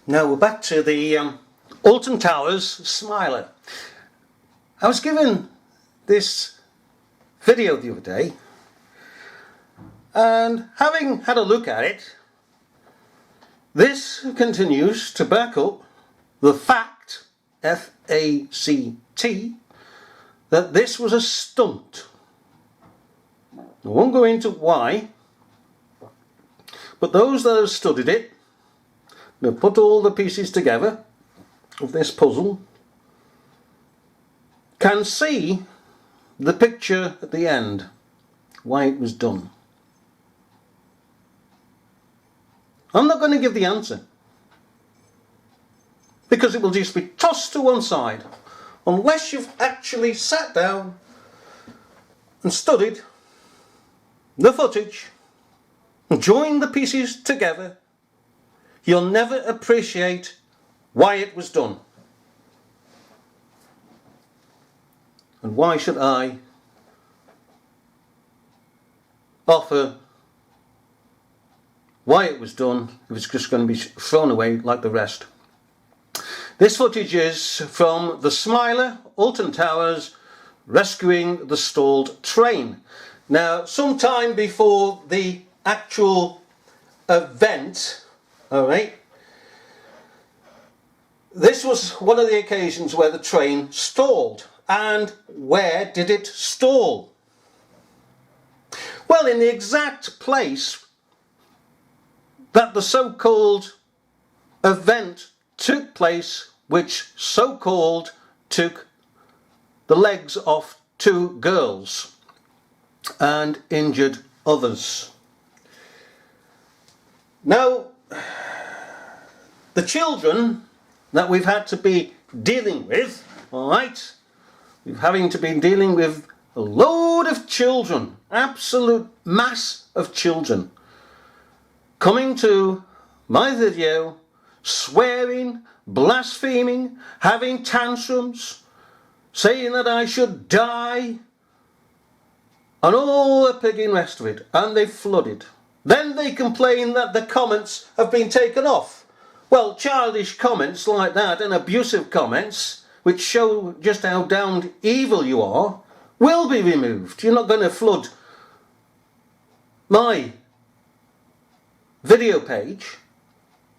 Now we're back to the Alton Towers Smiler. I was given this video the other day, and having had a look at it, this continues to back up the fact, F-A-C-T, that this was a stunt. I won't go into why, but those that have studied it, they've put all the pieces together of this puzzle, can see the picture at the end, why it was done. I'm not going to give the answer, because it will just be tossed to one side, unless you've actually sat down and studied the footage and joined the pieces together. You'll never appreciate why it was done. And why should I offer why it was done if it's just going to be thrown away like the rest? This footage is from the Smiler, Alton Towers, rescuing the stalled train. Now, sometime before the actual event, alright, this was one of the occasions where the train stalled. And where did it stall? Well, in the exact place that the so-called event took place, which so-called took the legs off 2 girls and injured others. Now, the children that we've had to be dealing with, alright, we're having to be dealing with a load of children, absolute mass of children, coming to my video, swearing, blaspheming, having tantrums, saying that I should die, and all the pigging rest of it, and they flooded. Then they complain that the comments have been taken off. Well, childish comments like that and abusive comments, which show just how damned evil you are, will be removed. You're not going to flood my video page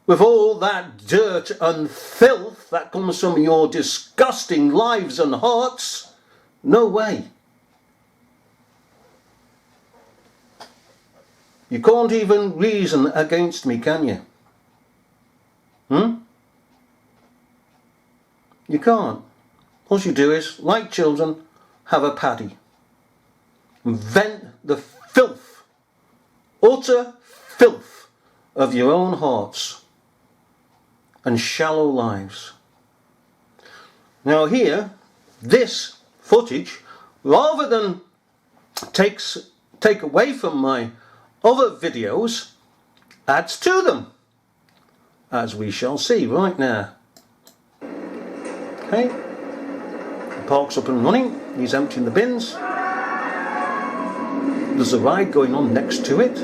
with all that dirt and filth that comes from your disgusting lives and hearts. No way. You can't even reason against me, can you? You can't. All you do is, like children, have a paddy. Vent the filth, utter filth of your own hearts and shallow lives. Now here, this footage, rather than take away from my other videos, adds to them, as we shall see right now. Okay, the park's up and running, he's emptying the bins, there's a ride going on next to it,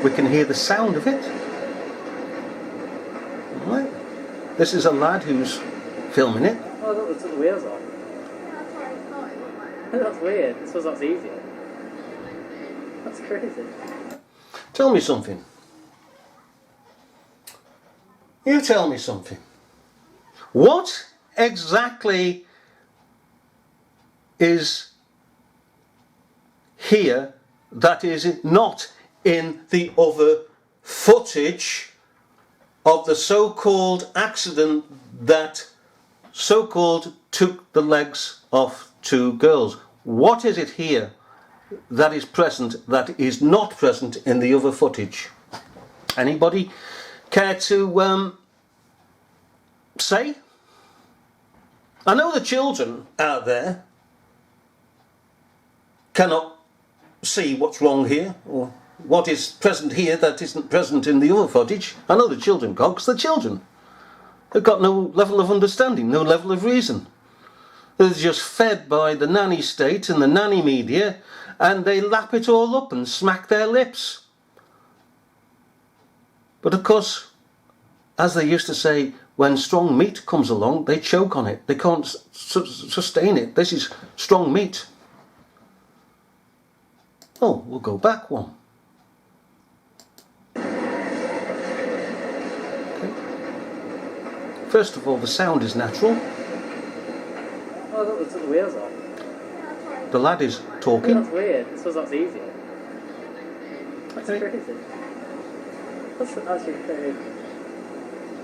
we can hear the sound of it. Alright, this is a lad who's filming it. Oh, look, they took the wheels off. That's weird, I suppose that's easier. That's crazy. Tell me something. You tell me something. What exactly is here that is not in the other footage of the so-called accident that so-called took the legs off 2 girls? What is it here that is present that is not present in the other footage? Anybody care to say? I know the children out there cannot see what's wrong here, or what is present here that isn't present in the other footage. I know the children can't, because they're children. They've got no level of understanding, no level of reason. They're just fed by the nanny state and the nanny media, and they lap it all up and smack their lips. But of course, as they used to say, when strong meat comes along, they choke on it. They can't sustain it. This is strong meat. Oh, we'll go back one. Okay. First of all, the sound is natural. Oh, that took the wheels off. The lad is talking. That's weird. I suppose that's easier. That's crazy. That's actually crazy.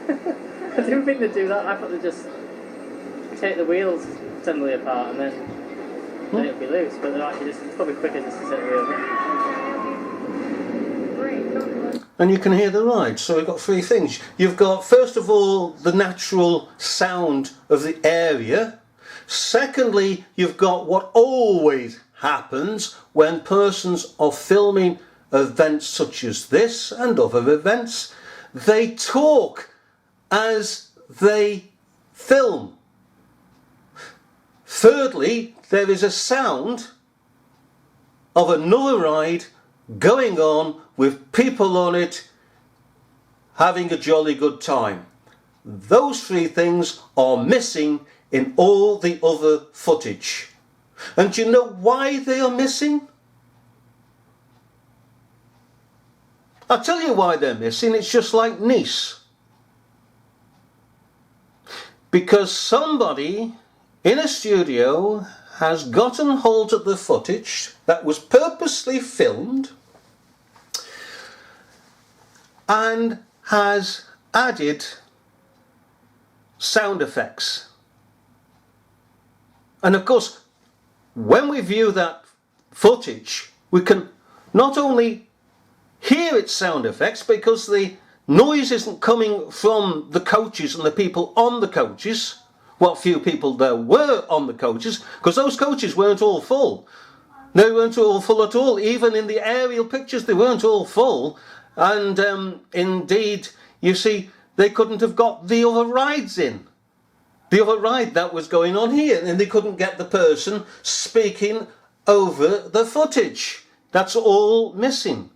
I didn't think they'd do that. I thought they'd just take the wheels suddenly apart and then it would be loose. But they're actually just, it's probably quicker just to take the wheels off. And you can hear the ride. So we've got three things. You've got, first of all, the natural sound of the area. Secondly, you've got what always happens when persons are filming events such as this and other events. They talk as they film. Thirdly, there is a sound of another ride going on with people on it having a jolly good time. Those three things are missing in all the other footage. And do you know why they are missing? I'll tell you why they're missing. It's just like Nice. Because somebody in a studio has gotten hold of the footage that was purposely filmed and has added sound effects. And of course, when we view that footage, we can not only hear its sound effects because the noise isn't coming from the coaches and the people on the coaches, what few people there were on the coaches, because those coaches weren't all full. They weren't all full at all. Even in the aerial pictures, they weren't all full. And indeed, you see, they couldn't have got the other rides in. The other ride that was going on here, and they couldn't get the person speaking over the footage. That's all missing.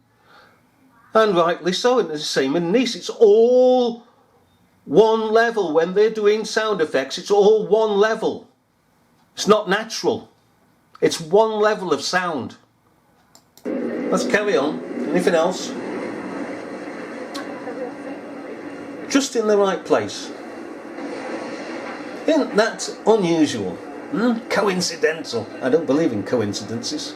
And rightly so, and it's the same in Nice. It's all one level. When they're doing sound effects, it's all one level. It's not natural. It's one level of sound. Let's carry on. Anything else? Just in the right place. Isn't that unusual? Coincidental. I don't believe in coincidences.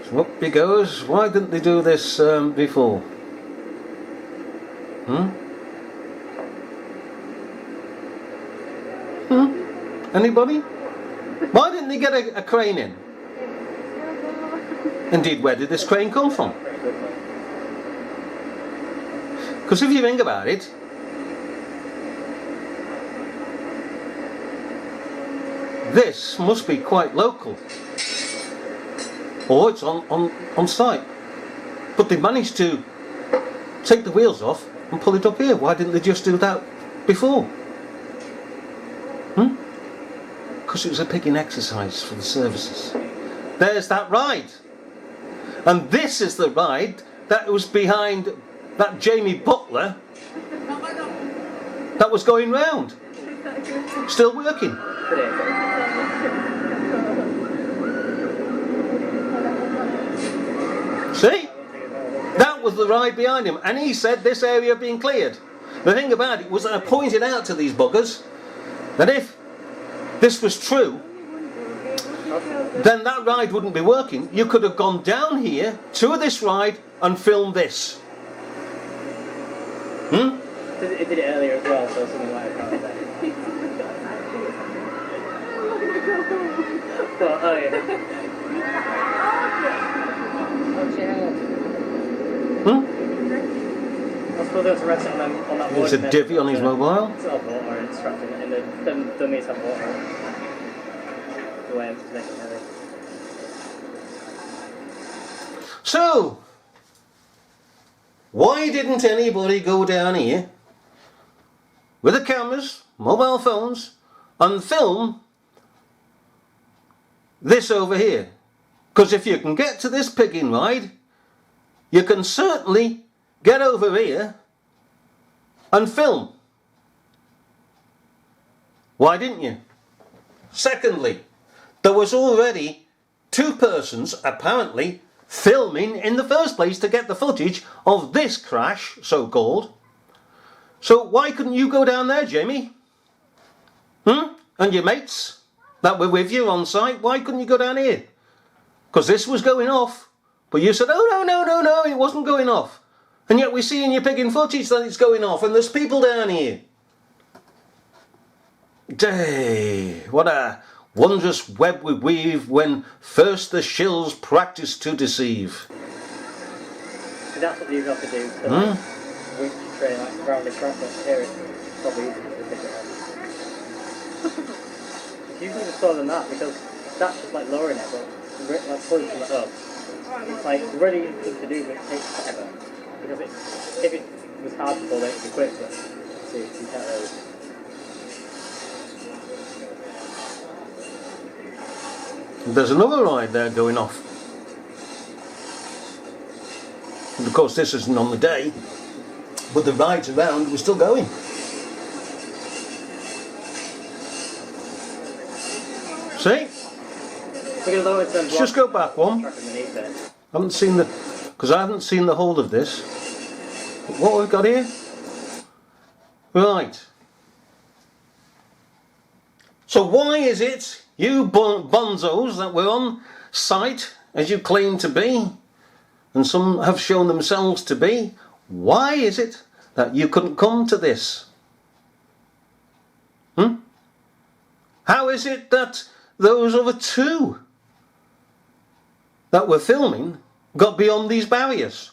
So up he goes. Why didn't they do this before? Anybody? Why didn't they get a crane in? Indeed, where did this crane come from? Because if you think about it, this must be quite local. Or it's on site. But they managed to take the wheels off and pull it up here. Why didn't they just do that before? Because it was a picking exercise for the services. There's that ride. And this is the ride that was behind that Jamie Butler that was going round. Still working. See? That was the ride behind him. And he said this area had been cleared. The thing about it was that I pointed out to these buggers that if this was true, then that ride wouldn't be working. You could have gone down here to this ride and filmed this. It did it earlier as well, so something like that. But, oh yeah. I suppose there was a restaurant on that board. There's a divvy on his mobile. It's all water and strapped in it, and the dummies have water. The way to make it heavy. So, why didn't anybody go down here with the cameras, mobile phones, and film this over here. Because if you can get to this pigging ride, you can certainly get over here and film. Why didn't you? Secondly, there was already 2 persons apparently filming in the first place to get the footage of this crash, so-called. So why couldn't you go down there, Jamie? And your mates that were with you on site, why couldn't you go down here? Because this was going off. But you said, oh no, it wasn't going off. And yet we see in your pigging footage that it's going off and there's people down here. Day, what a wondrous web we weave when first the shills practice to deceive. So that's what you've got to do to like, winch your train like around the track up here. It's probably easier to pick it up. It's usually just slower than that because that's just like lowering it, but like pulling it up. It's like really easy to do, but it takes forever. Because if it was hard to pull, it would be quick, but see, you can't really. There's another ride there going off. And of course this isn't on the day, but the rides around were still going. See? Let's just go back one. I haven't seen because I haven't seen the whole of this. But what we've got here? Right. So why is it you bonzos that were on site, as you claim to be, and some have shown themselves to be, why is it that you couldn't come to this? How is it that those other 2 that were filming got beyond these barriers?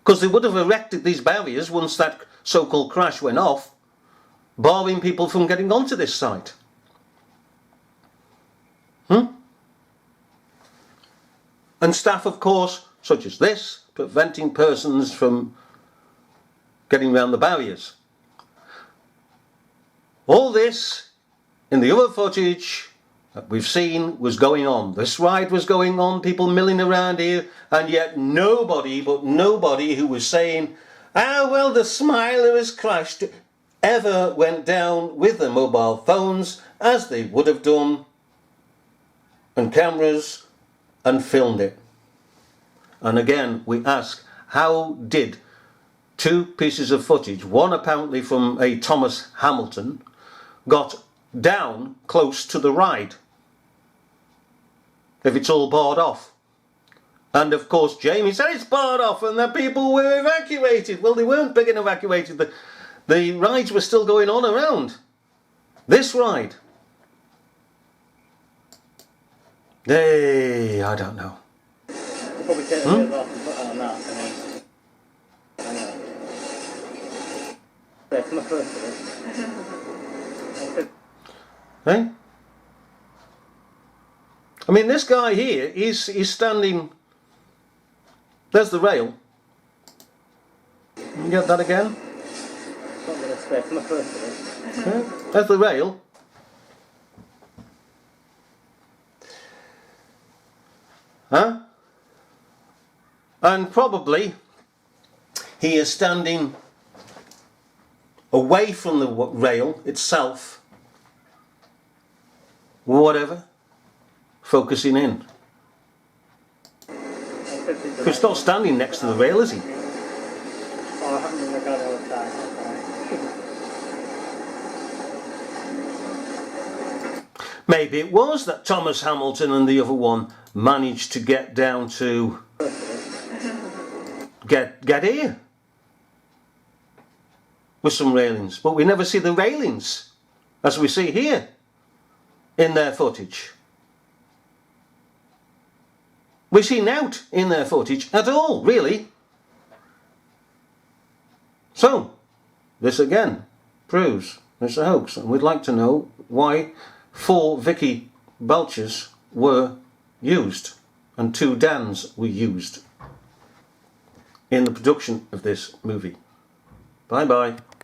Because they would have erected these barriers once that so-called crash went off, barring people from getting onto this site. And staff, of course, such as this, preventing persons from getting round the barriers. All this, in the other footage that we've seen, was going on. This ride was going on, people milling around here, and yet nobody who was saying, well, the Smiler has crashed, ever went down with their mobile phones, as they would have done, and cameras, and filmed it. And again, we ask, how did 2 pieces of footage, one apparently from a Thomas Hamilton, got down close to the ride, if it's all barred off? And of course Jamie said it's barred off and the people were evacuated. Well, they weren't big and evacuated. The rides were still going on around this ride. Hey, I don't know. Probably take the wheels off and put it on that, and then that's my first one. Hey? I mean, this guy here is standing. There's the rail. You get that again? Not going to space my first one. Yeah, there's the rail. Huh? And probably he is standing away from the rail itself, whatever, focusing in. He's not standing next to the rail, is he? Oh, I haven't been regarding all the time. Maybe it was that Thomas Hamilton and the other one managed to get down to get here with some railings, but we never see the railings as we see here in their footage. We see nought in their footage at all, really. So this again proves it's a hoax, and we'd like to know why 4 Vicky Belchers were used and 2 Dans were used in the production of this movie. Bye bye.